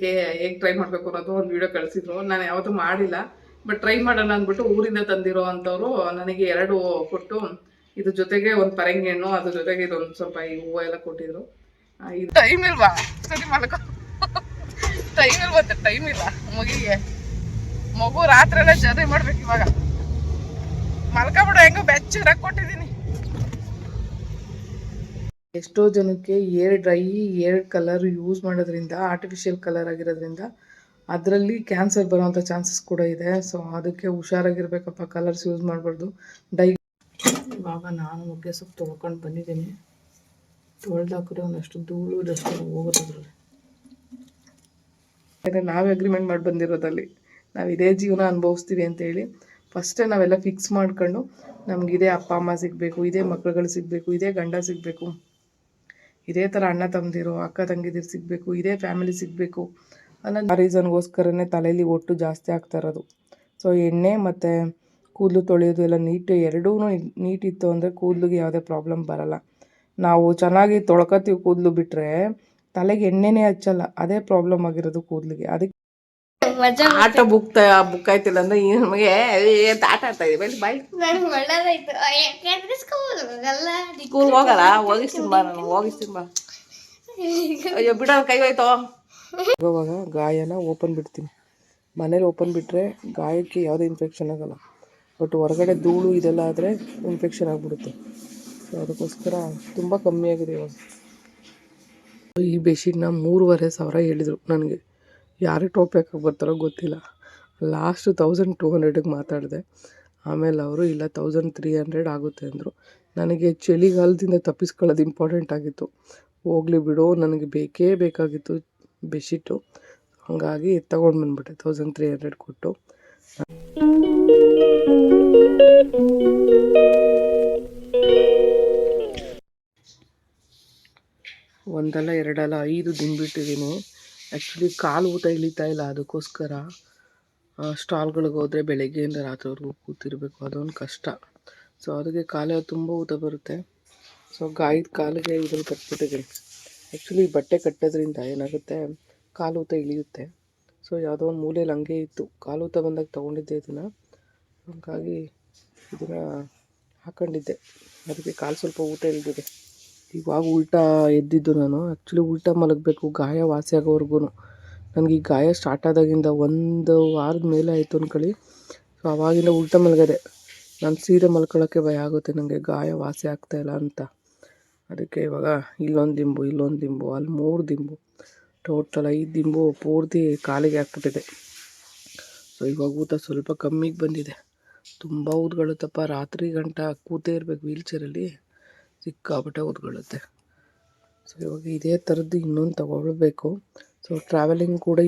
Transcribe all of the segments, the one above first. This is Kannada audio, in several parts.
ಹೇಗೆ ಟ್ರೈ ಮಾಡಬೇಕು ಅನ್ನೋದು ಒಂದು ವಿಡಿಯೋ ಕಳಿಸಿದ್ರು. ನಾನು ಯಾವತ್ತೂ ಮಾಡಿಲ್ಲ, ಬಟ್ ಟ್ರೈ ಮಾಡೋಣ ಅಂದ್ಬಿಟ್ಟು ಊರಿಂದ ತಂದಿರೋ ಅಂಥವ್ರು ನನಗೆ 2 ಕೊಟ್ಟು, ಇದ್ರ ಜೊತೆಗೆ ಒಂದು ಪರಂಗಿ ಹಣ್ಣು, ಅದ್ರ ಜೊತೆಗೆ ಇದೊಂದು ಸ್ವಲ್ಪ ಈ ಹೂವು ಎಲ್ಲ ಕೊಟ್ಟಿದ್ರು. ಇದು ಟೈಮ್ ಇಲ್ವಾ? ಸರಿ ಮಲ್ಕೊ. ಟೈಮ್ ಇಲ್ವಂತೆ, ಟೈಮ್ ಇಲ್ಲ ಮಗಿಗೆ. ಮಗು ರಾತ್ರಿ ಎಲ್ಲ ಜರ್ನಿ ಮಾಡ್ಬೇಕು. ಇವಾಗ ಮಲ್ಕೊಬಿಡು, ಹೆಂಗೋ ಬೆಚ್ಚಗೆ ಕೊಟ್ಟಿದ್ದೀನಿ. ಎಷ್ಟೋ ಜನಕ್ಕೆ air dry, air colour use ಮಾಡೋದ್ರಿಂದ, ಆರ್ಟಿಫಿಷಿಯಲ್ ಕಲರ್ ಆಗಿರೋದ್ರಿಂದ ಅದರಲ್ಲಿ ಕ್ಯಾನ್ಸರ್ ಬರೋವಂಥ ಚಾನ್ಸಸ್ ಕೂಡ ಇದೆ. ಸೊ ಅದಕ್ಕೆ ಹುಷಾರಾಗಿರ್ಬೇಕಪ್ಪ, ಕಲರ್ಸ್ ಯೂಸ್ ಮಾಡಬಾರ್ದು. ಇವಾಗ ನಾನು ನುಗ್ಗೆ ಸೊಪ್ಪು ತೊಳ್ಕೊಂಡು ಬಂದಿದ್ದೀನಿ. ತೊಳೆದಾಕಿದ್ರೆ ಒಂದಷ್ಟು ಧೂಳು ಡಸ್ಟ್ ಹೋಗೋದ್ರಲ್ಲಿ. ನಾವೇ ಅಗ್ರಿಮೆಂಟ್ ಮಾಡಿ ಬಂದಿರೋದಲ್ಲಿ ನಾವು ಇದೇ ಜೀವನ ಅನುಭವಿಸ್ತೀವಿ ಅಂತೇಳಿ ಫಸ್ಟೇ ನಾವೆಲ್ಲ ಫಿಕ್ಸ್ ಮಾಡ್ಕೊಂಡು, ನಮ್ಗೆ ಇದೇ ಅಪ್ಪ ಅಮ್ಮ ಸಿಗಬೇಕು, ಇದೇ ಮಕ್ಕಳುಗಳು ಸಿಗಬೇಕು, ಇದೇ ಗಂಡ ಸಿಗಬೇಕು, ಇದೇ ಥರ ಅಣ್ಣ ತಮ್ಮದಿರು ಅಕ್ಕ ತಂಗಿದಿರು ಸಿಗಬೇಕು, ಇದೇ ಫ್ಯಾಮಿಲಿ ಸಿಗಬೇಕು ಅನ್ನೋ ರೀಸನ್ಗೋಸ್ಕರನೇ ತಲೆಯಲ್ಲಿ ಒಟ್ಟು ಜಾಸ್ತಿ ಆಗ್ತಾ ಇರೋದು. ಸೊ ಎಣ್ಣೆ ಮತ್ತು ಕೂದಲು ತೊಳೆಯೋದು ಎಲ್ಲ ಎರಡೂ ನೀಟಿತ್ತು ಅಂದರೆ ಕೂದಲಿಗೆ ಯಾವುದೇ ಪ್ರಾಬ್ಲಮ್ ಬರೋಲ್ಲ. ನಾವು ಚೆನ್ನಾಗಿ ತೊಳ್ಕೊತೀವಿ ಕೂದಲು ಬಿಟ್ಟರೆ ತಲೆಗೆ ಎಣ್ಣೆನೇ ಹಚ್ಚಲ್ಲ, ಅದೇ ಪ್ರಾಬ್ಲಮ್ ಆಗಿರೋದು ಕೂದಲಿಗೆ. ಅದಕ್ಕೆ ಆಟ ಬುಕ್ ಆಯ್ತಿಲ್ಲ ಅಂದ್ರೆ ನಮಗೆ ಆಟ ಆಡ್ತಾ ಇದೀವಿ. ಬಾಯ್ ಸ್ಕೂಲ್ ಹೋಗಲ್ಲ, ಹೋಗಿಸ್ತೀನಿ ಬಾ, ನಾನು ಹೋಗಿಸ್ತೀನಿ ಬಾ. ಅಯ್ಯೋ ಬಿಡ, ಕೈ ಹೋಯ್ತೋ. ಇವಾಗ ಗಾಯನ ಓಪನ್ ಬಿಡ್ತೀನಿ. ಮನೇಲಿ ಓಪನ್ ಬಿಟ್ಟರೆ ಗಾಯಕ್ಕೆ ಯಾವುದೇ ಇನ್ಫೆಕ್ಷನ್ ಆಗಲ್ಲ, ಬಟ್ ಹೊರಗಡೆ ಧೂಳು ಇದೆಲ್ಲ ಆದರೆ ಇನ್ಫೆಕ್ಷನ್ ಆಗಿಬಿಡುತ್ತೆ. ಸೊ ಅದಕ್ಕೋಸ್ಕರ ತುಂಬ ಕಮ್ಮಿ ಆಗಿದೆ ಇವಾಗ. ಈ ಬೆಡ್ಶೀಟ್ನ 3500 ಹೇಳಿದರು ನನಗೆ. ಯಾರಿಗೆ ಟಾಪ್ ಹಾಕಕ್ಕೆ ಬರ್ತಾರೋ ಗೊತ್ತಿಲ್ಲ. ಲಾಸ್ಟ್ 1200ಗೆ ಮಾತಾಡಿದೆ. ಆಮೇಲೆ ಅವರು ಇಲ್ಲ 1300 ಆಗುತ್ತೆ ಅಂದರು. ನನಗೆ ಚಳಿಗಾಲದಿಂದ ತಪ್ಪಿಸ್ಕೊಳ್ಳೋದು ಇಂಪಾರ್ಟೆಂಟ್ ಆಗಿತ್ತು. ಹೋಗಲಿ ಬಿಡು, ನನಗೆ ಬೇಕೇ ಬೇಕಾಗಿತ್ತು ಬೆಡ್ಶೀಟು. ಹಾಗಾಗಿ ತೊಗೊಂಡು ಬಂದುಬಿಟ್ಟೆ 1300 ಕೊಟ್ಟು. ಒಂದಲ್ಲ ಎರಡಲ್ಲ 5 ದಿನ ಬಿಟ್ಟಿದ್ದೀನಿ. ಆ್ಯಕ್ಚುಲಿ ಕಾಲು ಊತ ಇಳಿತಾ ಇಲ್ಲ, ಅದಕ್ಕೋಸ್ಕರ ಸ್ಟಾಲ್ಗಳಿಗೆ ಹೋದರೆ ಬೆಳಗ್ಗೆಯಿಂದ ರಾತ್ರಿವರೆಗೂ ಕೂತಿರಬೇಕು, ಅದೊಂದು ಕಷ್ಟ. ಸೊ ಅದಕ್ಕೆ ಕಾಲು ತುಂಬ ಊತ ಬರುತ್ತೆ. ಸೊ ಗಾಯದ ಕಾಲಿಗೆ ಇದ್ರಲ್ಲಿ ಕಟ್ಬಿಟ್ಟಿದ್ದೀನಿ. ಆ್ಯಕ್ಚುಲಿ ಬಟ್ಟೆ ಕಟ್ಟೋದ್ರಿಂದ ಏನಾಗುತ್ತೆ, ಕಾಲು ಊತ ಇಳಿಯುತ್ತೆ. ಸೊ ಯಾವುದೋ ಒಂದು ಮೂಲೆಯಲ್ಲಿ ಹಂಗೆ ಇತ್ತು, ಕಾಲು ಊತ ಬಂದಾಗ ತೊಗೊಂಡಿದ್ದೆ ಇದನ್ನು. ಹಾಗಾಗಿ ಇದನ್ನು ಹಾಕ್ಕೊಂಡಿದ್ದೆ, ಅದಕ್ಕೆ ಕಾಲು ಸ್ವಲ್ಪ ಊತ ಇಳಿದಿದೆ. ಇವಾಗ ಉಲ್ಟಾ ಎದ್ದಿದ್ದು ನಾನು. ಆ್ಯಕ್ಚುಲಿ ಉಲ್ಟಾ ಮಲಗಬೇಕು ಗಾಯ ವಾಸಿ ಆಗೋವರೆಗೂ. ನನಗೆ ಈ ಗಾಯ ಸ್ಟಾರ್ಟ್ ಆದಾಗಿಂದ 1 ವಾರದ ಮೇಲೆ ಆಯಿತು ಅಂದ್ಕೊಳ್ಳಿ. ಸೊ ಆವಾಗಿಂದ ಉಲ್ಟಾ ಮಲಗದೆ. ನಾನು ಸೀರೆ ಮಲ್ಕೊಳ್ಳೋಕ್ಕೆ ಭಯ ಆಗುತ್ತೆ ನನಗೆ, ಗಾಯ ವಾಸಿ ಆಗ್ತಾಯಿಲ್ಲ ಅಂತ. ಅದಕ್ಕೆ ಇವಾಗ ಇಲ್ಲೊಂದು ದಿಂಬು, ಇಲ್ಲೊಂದು ದಿಂಬು, ಅಲ್ಲಿ 3 ದಿಂಬು, ಟೋಟಲ್ 5 ದಿಂಬು ಪೂರ್ತಿ ಕಾಲಿಗೆ ಹಾಕ್ಬಿಟ್ಟಿದೆ. ಸೊ ಇವಾಗ ಊತ ಸ್ವಲ್ಪ ಕಮ್ಮಿಗೆ ಬಂದಿದೆ. ತುಂಬ ಊದ್ಕೊಳ್ಳುತ್ತಪ್ಪ, ರಾತ್ರಿ ಗಂಟ ಕೂತೇ ಇರಬೇಕು ವೀಲ್ಚೇರಲ್ಲಿ, ಸಿಕ್ಕಾಪಟ್ಟೆ ಊದ್ಕೊಳ್ಳುತ್ತೆ. ಸೊ ಇವಾಗ ಇದೇ ಥರದ್ದು ಇನ್ನೊಂದು ತೊಗೊಳ್ಬೇಕು. ಸೊ ಟ್ರಾವೆಲಿಂಗ್ ಕೂಡ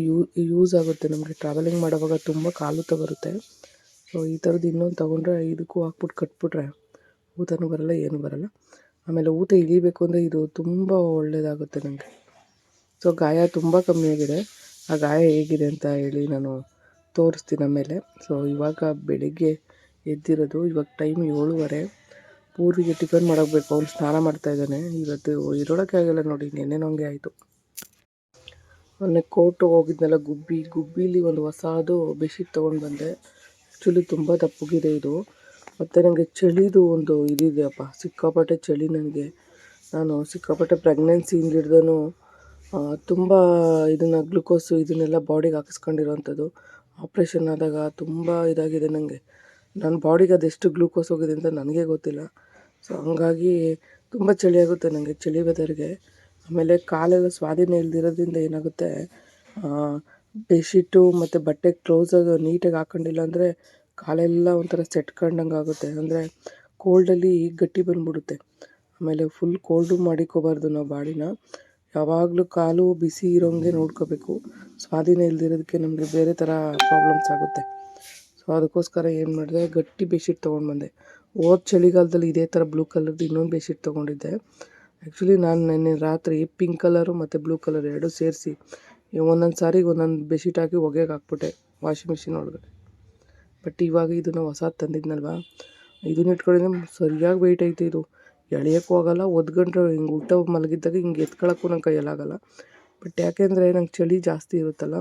ಯೂಸ್ ಆಗುತ್ತೆ ನಮಗೆ. ಟ್ರಾವೆಲಿಂಗ್ ಮಾಡೋವಾಗ ತುಂಬ ಕಾಲೂತ ಬರುತ್ತೆ. ಸೊ ಈ ಥರದ್ದು ಇನ್ನೊಂದು ತೊಗೊಂಡ್ರೆ ಇದಕ್ಕೂ ಹಾಕ್ಬಿಟ್ಟು ಕಟ್ಬಿಟ್ರೆ ಊತನೂ ಬರೋಲ್ಲ, ಏನೂ ಬರೋಲ್ಲ. ಆಮೇಲೆ ಊತ ಇಳಿಬೇಕು ಅಂದರೆ ಇದು ತುಂಬ ಒಳ್ಳೆಯದಾಗುತ್ತೆ ನನಗೆ. ಸೊ ಗಾಯ ತುಂಬ ಕಮ್ಮಿ ಆಗಿದೆ. ಆ ಗಾಯ ಹೇಗಿದೆ ಅಂತ ಹೇಳಿ ನಾನು ತೋರಿಸ್ತೀನಿ ಆಮೇಲೆ. ಸೊ ಇವಾಗ ಬೆಳಿಗ್ಗೆ ಎದ್ದಿರೋದು, ಇವಾಗ ಟೈಮ್ 7:30. ಪೂರ್ವಿಗೆ ಟಿಫನ್ ಮಾಡೋಕ್ಬೇಕು, ಅವ್ನು ಸ್ನಾನ ಮಾಡ್ತಾಯಿದ್ದಾನೆ. ಇವತ್ತು ಇರೋಳಕ್ಕೆ ಆಗಿಲ್ಲ ನೋಡಿ, ನೆನ್ನೆನೂ ಹಂಗೆ ಆಯಿತು. ಮೊನ್ನೆ ಕೋರ್ಟು ಹೋಗಿದ್ನೆಲ್ಲ, ಗುಬ್ಬಿಲಿ ಒಂದು ಹೊಸದು ಬೆಡ್ಶೀಟ್ ತೊಗೊಂಡು ಬಂದೆ. ಆ್ಯಕ್ಚುಲಿ ತುಂಬ ದಪ್ಪಗಿದೆ ಇದು. ಮತ್ತು ನನಗೆ ಚಳಿದು ಒಂದು ಇದಿದೆಯಪ್ಪ, ಸಿಕ್ಕಾಪಟ್ಟೆ ಚಳಿ ನನಗೆ. ನಾನು ಸಿಕ್ಕಾಪಟ್ಟೆ ಪ್ರೆಗ್ನೆನ್ಸಿಯಿಂದ ಹಿಡ್ದೂ ತುಂಬ ಇದನ್ನು ಗ್ಲುಕೋಸು ಇದನ್ನೆಲ್ಲ ಬಾಡಿಗೆ ಹಾಕಿಸ್ಕೊಂಡಿರೋವಂಥದ್ದು. ಆಪ್ರೇಷನ್ ಆದಾಗ ತುಂಬ ಇದಾಗಿದೆ ನನಗೆ. ನನ್ನ ಬಾಡಿಗೆ ಅದೆಷ್ಟು ಗ್ಲೂಕೋಸ್ ಹೋಗಿದೆ ಅಂತ ನನಗೆ ಗೊತ್ತಿಲ್ಲ. ಸೊ ಹಂಗಾಗಿ ತುಂಬ ಚಳಿ ಆಗುತ್ತೆ ನನಗೆ, ಚಳಿ ವೆದರ್ಗೆ. ಆಮೇಲೆ ಕಾಲೆಲ್ಲ ಸ್ವಾಧೀನ ಇಲ್ದಿರೋದ್ರಿಂದ ಏನಾಗುತ್ತೆ, ಬೆಡ್ಶೀಟು ಮತ್ತು ಬಟ್ಟೆ ಕ್ಲೋಸಾಗಿ ನೀಟಾಗಿ ಹಾಕ್ಕೊಂಡಿಲ್ಲ ಅಂದರೆ ಕಾಲೆಲ್ಲ ಒಂಥರ ಸೆಟ್ಕೊಂಡಂಗೆ ಆಗುತ್ತೆ. ಅಂದರೆ ಕೋಲ್ಡಲ್ಲಿ ಗಟ್ಟಿ ಬಂದುಬಿಡುತ್ತೆ. ಆಮೇಲೆ ಫುಲ್ ಕೋಲ್ಡು ಮಾಡಿಕೋಬಾರ್ದು ನಾವು ಬಾಡಿನ. ಯಾವಾಗಲೂ ಕಾಲು ಬಿಸಿ ಇರೋಂಗೆ ನೋಡ್ಕೋಬೇಕು. ಸ್ವಾಧೀನ ಇಲ್ದಿರೋದಕ್ಕೆ ನಮಗೆ ಬೇರೆ ಥರ ಪ್ರಾಬ್ಲಮ್ಸ್ ಆಗುತ್ತೆ. ಸೊ ಅದಕ್ಕೋಸ್ಕರ ಏನು ಮಾಡಿದೆ, ಗಟ್ಟಿ ಬೆಡ್ಶೀಟ್ ತೊಗೊಂಡು ಬಂದೆ. ಹೋದ ಚಳಿಗಾಲದಲ್ಲಿ ಇದೇ ಥರ ಬ್ಲೂ ಕಲರ್ದು ಇನ್ನೊಂದು ಬೆಡ್ಶೀಟ್ ತೊಗೊಂಡಿದ್ದೆ. ಆ್ಯಕ್ಚುಲಿ ನಾನು ನೆನ್ನೆ ರಾತ್ರಿ ಪಿಂಕ್ ಕಲರು ಮತ್ತು ಬ್ಲೂ ಕಲರ್ ಎರಡೂ ಸೇರಿಸಿ ಒಂದೊಂದು ಸಾರಿಗೆ ಒಂದೊಂದು ಬೆಡ್ಶೀಟ್ ಹಾಕಿ ಒಗೆಗೆ ಹಾಕ್ಬಿಟ್ಟೆ ವಾಷಿಂಗ್ ಮಿಷಿನ್ ಒಳಗಡೆ. ಬಟ್ ಇವಾಗ ಇದನ್ನು ಹೊಸದು ತಂದಿದ್ನಲ್ವ, ಇದನ್ನ ಇಟ್ಕೊಂಡಿದ್ದೆ ಸರಿಯಾಗಿ ವೆಯ್ಟ್ ಐತೆ ಇದು. ಎಳೆಯೋಕ್ಕೂ ಆಗೋಲ್ಲ, ಒದ್ಕೊಂಡ್ರೆ ಹಿಂಗೆ ಊಟ ಮಲಗಿದ್ದಾಗ ಹಿಂಗೆ ಎತ್ಕೊಳ್ಳೋಕ್ಕೂ ನನ್ನ ಕೈಯಲ್ಲಾಗಲ್ಲ. ಬಟ್ ಯಾಕೆಂದರೆ ನಂಗೆ ಚಳಿ ಜಾಸ್ತಿ ಇರುತ್ತಲ್ಲ,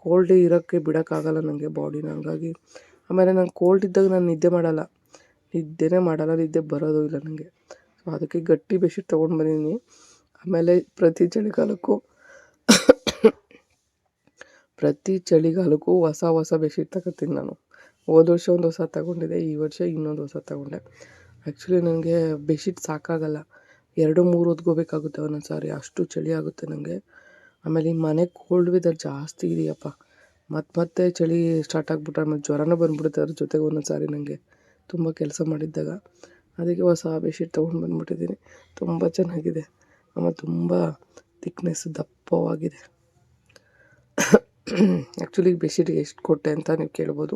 ಕೋಲ್ಡ್ ಇರೋಕ್ಕೆ ಬಿಡೋಕ್ಕಾಗಲ್ಲ ನನಗೆ ಬಾಡಿನ. ಹಂಗಾಗಿ ಆಮೇಲೆ ನಂಗೆ ಕೋಲ್ಡ್ ಇದ್ದಾಗ ನಾನು ನಿದ್ದೆನೇ ಮಾಡಲ್ಲ, ನಿದ್ದೆ ಬರೋದು ಇಲ್ಲ ನನಗೆ. ಸೊ ಅದಕ್ಕೆ ಗಟ್ಟಿ ಬೆಡ್ಶೀಟ್ ತೊಗೊಂಡು ಬಂದಿದ್ದೀನಿ. ಆಮೇಲೆ ಪ್ರತಿ ಚಳಿಗಾಲಕ್ಕೂ ಹೊಸ ಬೆಡ್ಶೀಟ್ ತಗೋತೀನಿ ನಾನು. ಹೋದ ವರ್ಷ ಒಂದು ಹೊಸ ತಗೊಂಡಿದ್ದೆ, ಈ ವರ್ಷ ಇನ್ನೊಂದು ಹೊಸ ತಗೊಂಡೆ. ಆ್ಯಕ್ಚುಲಿ ನನಗೆ ಬೆಡ್ಶೀಟ್ ಸಾಕಾಗಲ್ಲ, 2-3 ಹೊತ್ಕೋಬೇಕಾಗುತ್ತೆ ಒಂದೊಂದು ಸಾರಿ, ಅಷ್ಟು ಚಳಿ ಆಗುತ್ತೆ ನನಗೆ. ಆಮೇಲೆ ಈ ಮನೆ ಕೋಲ್ಡ್ ವೆದರ್ ಜಾಸ್ತಿ ಇದೆಯಪ್ಪ, ಮತ್ತೆ ಚಳಿ ಸ್ಟಾರ್ಟ್ ಆಗಿಬಿಟ್ರೆ ಆಮೇಲೆ ಜ್ವರನೂ ಬಂದುಬಿಡುತ್ತೆ ಅದ್ರ ಜೊತೆಗೆ ಒಂದೊಂದು ಸಾರಿ ನನಗೆ, ತುಂಬ ಕೆಲಸ ಮಾಡಿದ್ದಾಗ. ಅದಕ್ಕೆ ಹೊಸ ಬೆಡ್ಶೀಟ್ ತೊಗೊಂಡು ಬಂದುಬಿಟ್ಟಿದ್ದೀನಿ. ತುಂಬ ಚೆನ್ನಾಗಿದೆ, ಆಮೇಲೆ ತುಂಬ ಥಿಕ್ನೆಸ್ ದಪ್ಪವಾಗಿದೆ. ಆ್ಯಕ್ಚುಲಿ ಬೆಡ್ಶೀಟಿಗೆ ಎಷ್ಟು ಕೊಟ್ಟೆ ಅಂತ ನೀವು ಕೇಳ್ಬೋದು.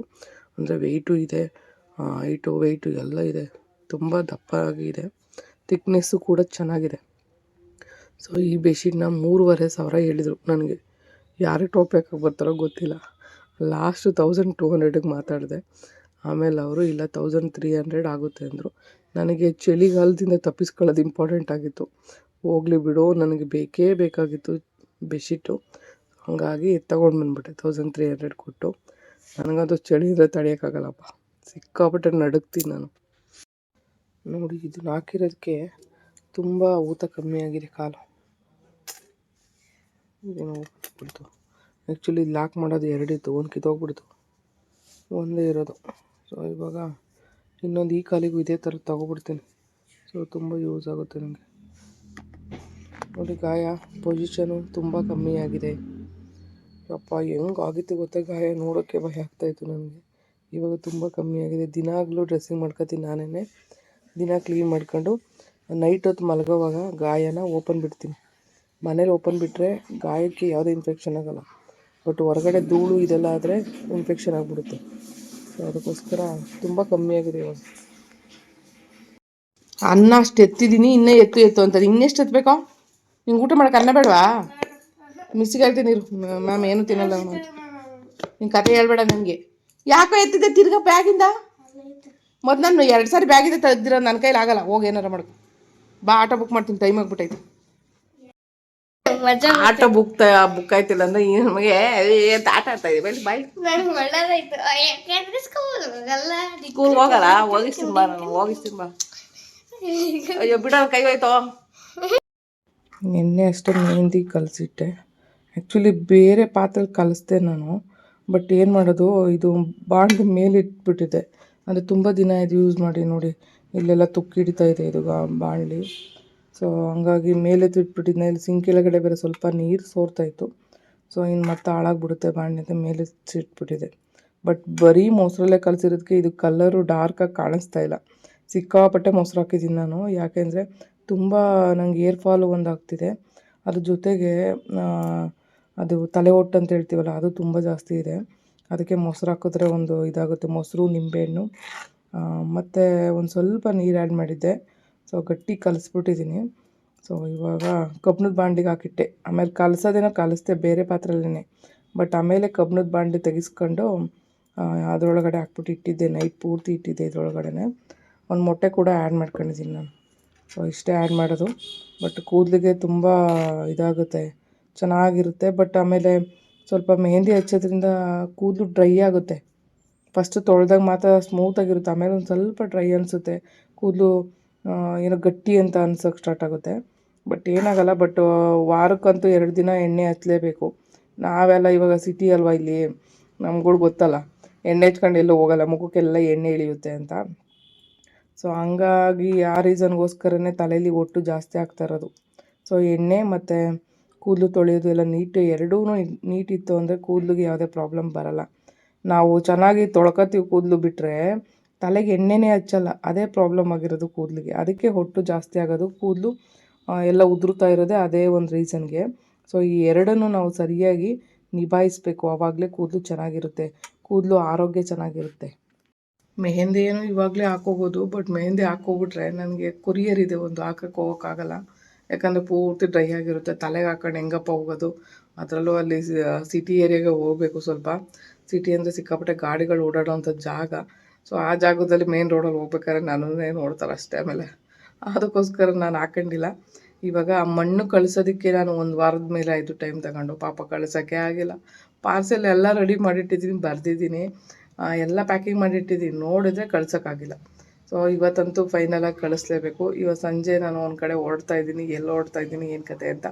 ಅಂದರೆ ವೆಯ್ಟು ಇದೆ, ವೆಯ್ಟು ಎಲ್ಲ ಇದೆ, ತುಂಬ ದಪ್ಪ ಆಗಿದೆ, ಥಿಕ್ನೆಸ್ಸು ಕೂಡ ಚೆನ್ನಾಗಿದೆ. ಸೊ ಈ ಬೆಡ್ಶೀಟ್ನ 3,500 ಹೇಳಿದರು ನನಗೆ. ಯಾರಿಗೆ ಟಾಪ್ ಹಾಕಕ್ಕೆ ಬರ್ತಾರೋ ಗೊತ್ತಿಲ್ಲ. ಲಾಸ್ಟ್ 1,200ಗೆ ಮಾತಾಡಿದೆ. ಆಮೇಲೆ ಅವರು ಇಲ್ಲ 1,300 ಆಗುತ್ತೆ ಅಂದರು. ನನಗೆ ಚಳಿಗಾಲದಿಂದ ತಪ್ಪಿಸ್ಕೊಳ್ಳೋದು ಇಂಪಾರ್ಟೆಂಟ್ ಆಗಿತ್ತು. ಹೋಗಲಿ ಬಿಡು, ನನಗೆ ಬೇಕೇ ಬೇಕಾಗಿತ್ತು ಬೆಡ್ಶೀಟು. ಹಾಗಾಗಿ ತೊಗೊಂಡು ಬಂದುಬಿಟ್ಟೆ 1,300 ಕೊಟ್ಟು. ನನಗಂತೂ ಚಳಿ ಅಂದರೆ ತಡೆಯೋಕ್ಕಾಗಲ್ಲಪ್ಪ, ಸಿಕ್ಕಾಪಟ್ಟೆ ನಡುಗ್ತೀನಿ ನಾನು. ನೋಡಿ, ಇದನ್ನ ಹಾಕಿರೋದಕ್ಕೆ ತುಂಬ ಊತ ಕಮ್ಮಿ ಆಗಿದೆ ಕಾಲು. ಇದೇನೋ ಬಿಡ್ತು. ಆ್ಯಕ್ಚುಲಿ ಲಾಕ್ ಮಾಡೋದು 2 ಇತ್ತು, ಒಂದು ಕಿತ್ತೋಗ್ಬಿಡ್ತು, ಒಂದೇ ಇರೋದು. ಸೊ ಇವಾಗ ಇನ್ನೊಂದು ಈ ಕಾಲಿಗೂ ಇದೇ ಥರ ತೊಗೊಬಿಡ್ತೀನಿ. ಸೊ ತುಂಬ ಯೂಸ್ ಆಗುತ್ತೆ ನನಗೆ. ನೋಡಿ, ಗಾಯ ಪೊಸಿಷನು ತುಂಬ ಕಮ್ಮಿ ಆಗಿದೆ. ಅಪ್ಪ ಹೆಂಗಾಗಿತ್ತು ಗೊತ್ತಾ, ಗಾಯ ನೋಡೋಕ್ಕೆ ಭಯ ಆಗ್ತಾಯಿತ್ತು ನನಗೆ. ಇವಾಗ ತುಂಬ ಕಮ್ಮಿ ಆಗಿದೆ. ದಿನಾಗಲೂ ಡ್ರೆಸ್ಸಿಂಗ್ ಮಾಡ್ಕೊತೀನಿ ನಾನೇ. ದಿನ ಕ್ಲೀನ್ ಮಾಡ್ಕೊಂಡು ನೈಟ್ ಹೊತ್ತು ಮಲಗೋವಾಗ ಗಾಯನ ಓಪನ್ ಬಿಡ್ತೀನಿ. ಮನೇಲಿ ಓಪನ್ ಬಿಟ್ಟರೆ ಗಾಯಕ್ಕೆ ಯಾವುದೇ ಇನ್ಫೆಕ್ಷನ್ ಆಗೋಲ್ಲ, ಬಟ್ ಹೊರಗಡೆ ಧೂಳು ಇದೆಲ್ಲ ಆದರೆ ಇನ್ಫೆಕ್ಷನ್ ಆಗಿಬಿಡುತ್ತೆ. ಸೊ ಅದಕ್ಕೋಸ್ಕರ ತುಂಬ ಕಮ್ಮಿ ಆಗಿದೆ ಇವಾಗ. ಅನ್ನ ಅಷ್ಟು ಎತ್ತಿದ್ದೀನಿ, ಇನ್ನೂ ಎತ್ತು ಅಂತಾರೆ. ಇನ್ನೆಷ್ಟು ಎತ್ತಬೇಕೋ? ನಿಂಗೆ ಊಟ ಮಾಡೋಕೆ ಅನ್ನ ಬೇಡವಾ? ಮಿಸ್ಸಿಗೆ ಹೇಳ್ತೀನಿ ನೀರು, ಮ್ಯಾಮ್ ಏನು ತಿನ್ನಲ್ಲ ಅಂತ. ನಿನ್ನ ಕತೆ ಹೇಳ್ಬೇಡ ನನಗೆ. ಯಾಕೋ ಎತ್ತಿದ್ದೆ ತಿರ್ಗಾ ಬ್ಯಾಗಿಂದ? ಮೊದಲು ನಾನು 2 ಸಾರಿ ಬ್ಯಾಗಿಂದ ತೆಗ್ದಿರೋ, ನನ್ನ ಕೈಲಿ ಆಗಲ್ಲ. ಹೋಗಿ ಏನಾರ ಮಾಡ್ಕೊ ಬಾ, ಆಟೋ ಬುಕ್ ಮಾಡ್ತೀನಿ, ಟೈಮ್ ಆಗಿಬಿಟ್ಟೈತೆ. ಆಟೋ ಬುಕ್ ಆಯ್ತಿಲ್ಲ ಅಂದ್ರೆ ನಮಗೆ ಆಟ ಆಡ್ತಾ ಇದೀವಿ. ಬಾಯ್, ಸ್ಕೂಲ್ ಹೋಗಲ್ಲ, ಹೋಗಿಸ್ತೀನಿ ಬಾ, ನಾನು ಹೋಗಿಸ್ತೀನಿ ಬಾ. ಅಯ್ಯೋ ಬಿಡ, ಕೈ ಹೋಯ್ತೋ. ನಿನ್ನೆ ಅಷ್ಟೇ ಮೆಹಂದಿ ಕಲಸಿಟ್ಟೆ. ಆ್ಯಕ್ಚುಲಿ ಬೇರೆ ಪಾತ್ರೆಲಿ ಕಲಿಸ್ದೆ ನಾನು, ಬಟ್ ಏನು ಮಾಡೋದು, ಇದು ಬಾಣಲಿ ಮೇಲೆ ಇಟ್ಬಿಟ್ಟಿದೆ. ಅಂದರೆ ತುಂಬ ದಿನ ಇದು ಯೂಸ್ ಮಾಡಿ ನೋಡಿ, ಇಲ್ಲೆಲ್ಲ ತುಕ್ಕು ಹಿಡಿತಾ ಇದೆ ಇದು ಬಾಣಲಿ. ಸೊ ಹಂಗಾಗಿ ಮೇಲೆ ಇಟ್ಬಿಟ್ಟಿದ್ದೆ. ಇಲ್ಲಿ ಸಿಂಕ್ ಕೆಳಗಡೆ ಬೇರೆ ಸ್ವಲ್ಪ ನೀರು ಸೋರ್ತಾಯಿತ್ತು. ಸೊ ಇನ್ನು ಮತ್ತೆ ಹಾಳಾಗ್ಬಿಡುತ್ತೆ ಬಾಣಲಿ ಅಂತ ಮೇಲೆ ಇಟ್ಬಿಟ್ಟಿದೆ. ಬಟ್ ಬರೀ ಮೊಸರಲ್ಲೇ ಕಲಸಿರೋದಕ್ಕೆ ಇದು ಕಲರು ಡಾರ್ಕಾಗಿ ಕಾಣಿಸ್ತಾ ಇಲ್ಲ. ಸಿಕ್ಕಾಪಟ್ಟೆ ಮೊಸರು ಹಾಕಿದ್ದೀನಿ ನಾನು, ಯಾಕೆಂದರೆ ತುಂಬ ನಂಗೆ ಏರ್ ಫಾಲು ಒಂದು ಆಗ್ತಿದೆ. ಅದ್ರ ಜೊತೆಗೆ ಅದು ತಲೆ ಹೊಟ್ಟು ಅಂತ ಹೇಳ್ತೀವಲ್ಲ, ಅದು ತುಂಬ ಜಾಸ್ತಿ ಇದೆ. ಅದಕ್ಕೆ ಮೊಸರು ಹಾಕಿದ್ರೆ ಒಂದು ಇದಾಗುತ್ತೆ. ಮೊಸರು, ನಿಂಬೆಹಣ್ಣು ಮತ್ತು ಒಂದು ಸ್ವಲ್ಪ ನೀರು ಆ್ಯಡ್ ಮಾಡಿದ್ದೆ. ಸೊ ಗಟ್ಟಿ ಕಲಿಸ್ಬಿಟ್ಟಿದ್ದೀನಿ. ಸೊ ಇವಾಗ ಕಬ್ಬಿಣದ ಬಾಣಲಿಗೆ ಹಾಕಿಟ್ಟೆ. ಆಮೇಲೆ ಕಲಿಸ್ದೆ ಬೇರೆ ಪಾತ್ರೆಯಲ್ಲೇ, ಬಟ್ ಆಮೇಲೆ ಕಬ್ಬಿಣದ ಬಾಣಲಿ ತೆಗೆಸ್ಕೊಂಡು ಅದರೊಳಗಡೆ ಹಾಕ್ಬಿಟ್ಟು ಇಟ್ಟಿದ್ದೆ. ನೈಟ್ ಪೂರ್ತಿ ಇಟ್ಟಿದ್ದೆ ಇದರೊಳಗಡೆ. ಒಂದು ಮೊಟ್ಟೆ ಕೂಡ ಆ್ಯಡ್ ಮಾಡ್ಕೊಂಡಿದ್ದೀನಿ ನಾನು. ಸೊ ಇಷ್ಟೇ ಆ್ಯಡ್ ಮಾಡೋದು. ಬಟ್ ಕೂದಲಿಗೆ ತುಂಬ ಇದಾಗುತ್ತೆ, ಚೆನ್ನಾಗಿರುತ್ತೆ. ಬಟ್ ಆಮೇಲೆ ಸ್ವಲ್ಪ ಮೆಹಂದಿ ಹಚ್ಚೋದ್ರಿಂದ ಕೂದಲು ಡ್ರೈ ಆಗುತ್ತೆ. ಫಸ್ಟು ತೊಳೆದಾಗ ಮಾತ್ರ ಸ್ಮೂತಾಗಿರುತ್ತೆ, ಆಮೇಲೆ ಒಂದು ಸ್ವಲ್ಪ ಡ್ರೈ ಅನಿಸುತ್ತೆ ಕೂದಲು, ಏನೋ ಗಟ್ಟಿ ಅಂತ ಅನ್ಸೋಕ್ಕೆ ಸ್ಟಾರ್ಟ್ ಆಗುತ್ತೆ. ಬಟ್ ಏನಾಗಲ್ಲ. ಬಟ್ ವಾರಕ್ಕಂತೂ 2 ದಿನ ಎಣ್ಣೆ ಹಚ್ಚಲೇಬೇಕು. ನಾವೆಲ್ಲ ಇವಾಗ ಸಿಟಿ ಅಲ್ವಾ, ಇಲ್ಲಿ ನಮ್ಗಳು ಗೊತ್ತಲ್ಲ, ಎಣ್ಣೆ ಹಚ್ಕೊಂಡು ಎಲ್ಲೂ ಹೋಗಲ್ಲ, ಮುಖಕ್ಕೆಲ್ಲ ಎಣ್ಣೆ ಇಳಿಯುತ್ತೆ ಅಂತ. ಸೊ ಹಂಗಾಗಿ ಆ ರೀಸನ್ಗೋಸ್ಕರನೇ ತಲೆಯಲ್ಲಿ ಒಟ್ಟು ಜಾಸ್ತಿ ಆಗ್ತಾ ಇರೋದು. ಸೊ ಎಣ್ಣೆ ಮತ್ತು ಕೂದಲು ತೊಳೆಯೋದು ಎಲ್ಲ ಎರಡೂ ನೀಟಿತ್ತು ಅಂದರೆ ಕೂದಲಿಗೆ ಯಾವುದೇ ಪ್ರಾಬ್ಲಮ್ ಬರಲ್ಲ. ನಾವು ಚೆನ್ನಾಗಿ ತೊಳ್ಕೊತೀವಿ ಕೂದಲು ಬಿಟ್ಟರೆ, ತಲೆಗೆ ಎಣ್ಣೆನೇ ಹಚ್ಚಲ್ಲ, ಅದೇ ಪ್ರಾಬ್ಲಮ್ ಆಗಿರೋದು ಕೂದಲಿಗೆ. ಅದಕ್ಕೆ ಹೊಟ್ಟು ಜಾಸ್ತಿ ಆಗೋದು, ಕೂದಲು ಎಲ್ಲ ಉದುರುತ್ತಾ ಇರೋದೇ ಅದೇ ಒಂದು ರೀಸನ್ಗೆ. ಸೊ ಈ ಎರಡನ್ನೂ ನಾವು ಸರಿಯಾಗಿ ನಿಭಾಯಿಸಬೇಕು, ಆವಾಗಲೇ ಕೂದಲು ಚೆನ್ನಾಗಿರುತ್ತೆ, ಕೂದಲು ಆರೋಗ್ಯ ಚೆನ್ನಾಗಿರುತ್ತೆ. ಮೆಹಂದಿ ಏನು ಇವಾಗಲೇ ಹಾಕೋಬೋದು, ಬಟ್ ಮೆಹಂದಿ ಹಾಕೋಬಿಟ್ರೆ ನನಗೆ ಕೊರಿಯರ್ ಇದೆ ಒಂದು, ಹಾಕಕ್ಕೆ ಹೋಗೋಕ್ಕಾಗಲ್ಲ. ಯಾಕಂದರೆ ಪೂರ್ತಿ ಡ್ರೈ ಆಗಿರುತ್ತೆ. ತಲೆಗೆ ಹಾಕೊಂಡು ಹೆಂಗಪ್ಪ ಹೋಗೋದು, ಅದರಲ್ಲೂ ಅಲ್ಲಿ ಸಿಟಿ ಏರಿಯಾಗೆ ಹೋಗಬೇಕು. ಸ್ವಲ್ಪ ಸಿಟಿ ಅಂದರೆ ಸಿಕ್ಕಾಪಟ್ಟೆ ಗಾಡಿಗಳು ಓಡಾಡೋವಂಥ ಜಾಗ. ಸೊ ಆ ಜಾಗದಲ್ಲಿ ಮೇನ್ ರೋಡಲ್ಲಿ ಹೋಗ್ಬೇಕಾದ್ರೆ ನನ್ನನ್ನೇ ನೋಡ್ತಾರೆ ಅಷ್ಟೇ. ಆಮೇಲೆ ಅದಕ್ಕೋಸ್ಕರ ನಾನು ಹಾಕೊಂಡಿಲ್ಲ. ಇವಾಗ ಆ ಮಣ್ಣು ಕಳ್ಸೋದಕ್ಕೆ ನಾನು ಒಂದು ವಾರದ ಮೇಲೆ ಆಯಿತು ಟೈಮ್ ತಗೊಂಡು, ಪಾಪ ಕಳ್ಸೋಕ್ಕೆ ಆಗಿಲ್ಲ. ಪಾರ್ಸೆಲ್ ಎಲ್ಲ ರೆಡಿ ಮಾಡಿಟ್ಟಿದ್ದೀನಿ, ಬರೆದಿದ್ದೀನಿ, ಎಲ್ಲ ಪ್ಯಾಕಿಂಗ್ ಮಾಡಿಟ್ಟಿದ್ದೀನಿ, ನೋಡಿದ್ರೆ ಕಳ್ಸೋಕ್ಕಾಗಿಲ್ಲ. ಸೊ ಇವತ್ತಂತೂ ಫೈನಲಾಗಿ ಕಳಿಸ್ಲೇಬೇಕು. ಇವತ್ತು ಸಂಜೆ ನಾನು ಒಂದು ಕಡೆ ಹೊರಡ್ತಾ ಇದ್ದೀನಿ, ಎಲ್ಲಿ ಹೊರಡ್ತಾ ಇದ್ದೀನಿ, ಏನು ಕತೆ ಅಂತ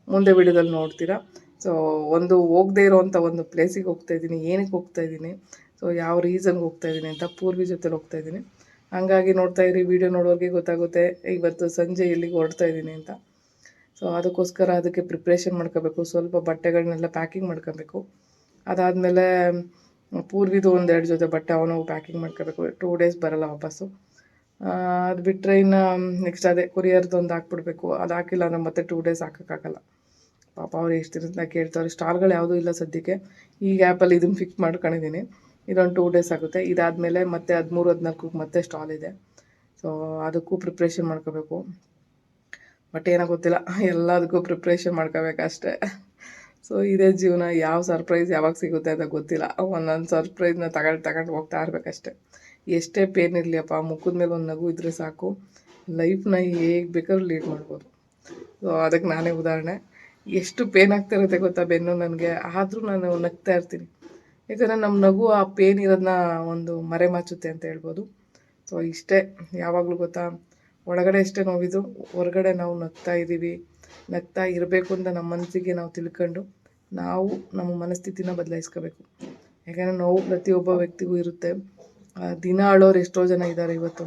ಮುಂದೆ ವಿಡಿಯೋದಲ್ಲಿ ನೋಡ್ತೀರಾ. ಸೊ ಒಂದು ಹೋಗದೇ ಇರೋವಂಥ ಒಂದು ಪ್ಲೇಸಿಗೆ ಹೋಗ್ತಾಯಿದ್ದೀನಿ. ಏನಕ್ಕೆ ಹೋಗ್ತಾಯಿದ್ದೀನಿ, ಸೊ ಯಾವ ರೀಸನ್ಗೆ ಹೋಗ್ತಾಯಿದ್ದೀನಿ ಅಂತ ಪೂರ್ವಿ ಜೊತೆಲಿ ಹೋಗ್ತಾಯಿದ್ದೀನಿ. ಹಾಗಾಗಿ ನೋಡ್ತಾಯಿರಿ, ವಿಡಿಯೋ ನೋಡೋರಿಗೆ ಗೊತ್ತಾಗುತ್ತೆ ಇವತ್ತು ಸಂಜೆ ಎಲ್ಲಿಗೆ ಹೊರಡ್ತಾ ಇದ್ದೀನಿ ಅಂತ. ಸೊ ಅದಕ್ಕೋಸ್ಕರ ಅದಕ್ಕೆ ಪ್ರಿಪ್ರೇಷನ್ ಮಾಡ್ಕೋಬೇಕು, ಸ್ವಲ್ಪ ಬಟ್ಟೆಗಳನ್ನೆಲ್ಲ ಪ್ಯಾಕಿಂಗ್ ಮಾಡ್ಕೋಬೇಕು. ಅದಾದಮೇಲೆ ಪೂರ್ವಿದು 1-2 ಜೊತೆ ಬಟ್ಟೆ ಅವನು ಪ್ಯಾಕಿಂಗ್ ಮಾಡ್ಕೋಬೇಕು. 2 ಡೇಸ್ ಬರೋಲ್ಲ ವಾಪಸ್ಸು. ಅದು ಬಿಟ್ಟರೆ ಇನ್ನು ನೆಕ್ಸ್ಟ್ ಅದೇ ಕೊರಿಯರ್ದು ಒಂದು ಹಾಕ್ಬಿಡ್ಬೇಕು. ಅದು ಹಾಕಿಲ್ಲ ಅಂದರೆ ಮತ್ತೆ 2 ಡೇಸ್ ಹಾಕೋಕ್ಕಾಗಲ್ಲ. ಪಾಪ ಅವ್ರು ಎಷ್ಟು ದಿನದಿಂದ ಕೇಳ್ತಾರೆ. ಸ್ಟಾಲ್ಗಳು ಯಾವುದೂ ಇಲ್ಲ ಸದ್ಯಕ್ಕೆ. ಈ ಗ್ಯಾಪಲ್ಲಿ ಇದನ್ನು ಫಿಕ್ಸ್ ಮಾಡ್ಕೊಂಡಿದ್ದೀನಿ. ಇದೊಂದು 2 ಡೇಸ್ ಆಗುತ್ತೆ. ಇದಾದಮೇಲೆ ಮತ್ತೆ 13-14 ಮತ್ತೆ ಸ್ಟಾಲ್ ಇದೆ. ಸೊ ಅದಕ್ಕೂ ಪ್ರಿಪ್ರೇಷನ್ ಮಾಡ್ಕೋಬೇಕು. ಬಟ್ ಏನೋ ಗೊತ್ತಿಲ್ಲ, ಎಲ್ಲದಕ್ಕೂ ಪ್ರಿಪ್ರೇಷನ್ ಮಾಡ್ಕೋಬೇಕಷ್ಟೇ. ಸೊ ಇದೇ ಜೀವನ, ಯಾವ ಸರ್ಪ್ರೈಸ್ ಯಾವಾಗ ಸಿಗುತ್ತೆ ಅಂತ ಗೊತ್ತಿಲ್ಲ. ಒಂದೊಂದು ಸರ್ಪ್ರೈಸ್ನ ತಗೊಂಡು ಹೋಗ್ತಾ ಇರಬೇಕಷ್ಟೆ. ಎಷ್ಟೇ ಪೇನ್ ಇರಲಿಯಪ್ಪ, ಮುಖದ ಮೇಲೆ ಒಂದು ನಗು ಇದ್ದರೆ ಸಾಕು, ಲೈಫ್ನ ಹೇಗೆ ಬೇಕಾದ್ರೂ ಲೀಡ್ ಮಾಡ್ಬೋದು. ಸೊ ಅದಕ್ಕೆ ನಾನೇ ಉದಾಹರಣೆ. ಎಷ್ಟು ಪೇನ್ ಆಗ್ತಿರುತ್ತೆ ಗೊತ್ತಾ ಬೆನ್ನು ನನಗೆ, ಆದರೂ ನಾನು ನಗ್ತಾ ಇರ್ತೀನಿ. ಯಾಕಂದರೆ ನಮ್ಮ ನಗು ಆ ಪೇನ್ ಇರೋದನ್ನ ಒಂದು ಮರೆಮಾಚುತ್ತೆ ಅಂತ ಹೇಳ್ಬೋದು. ಸೊ ಇಷ್ಟೇ, ಯಾವಾಗಲೂ ಗೊತ್ತಾ, ಒಳಗಡೆ ಎಷ್ಟೇ ನೋವಿದ್ರು ಹೊರಗಡೆ ನಾವು ನಗ್ತಾ ಇದ್ದೀವಿ, ನಗ್ತಾ ಇರಬೇಕು ಅಂತ ನಮ್ಮ ಮನಸ್ಸಿಗೆ ನಾವು ತಿಳ್ಕೊಂಡು ನಾವು ನಮ್ಮ ಮನಸ್ಥಿತಿನ ಬದಲಾಯಿಸ್ಕೋಬೇಕು. ಯಾಕಂದರೆ ನೋವು ಪ್ರತಿಯೊಬ್ಬ ವ್ಯಕ್ತಿಗೂ ಇರುತ್ತೆ. ದಿನ ಅಳೋರು ಎಷ್ಟೋ ಜನ ಇದ್ದಾರೆ ಇವತ್ತು.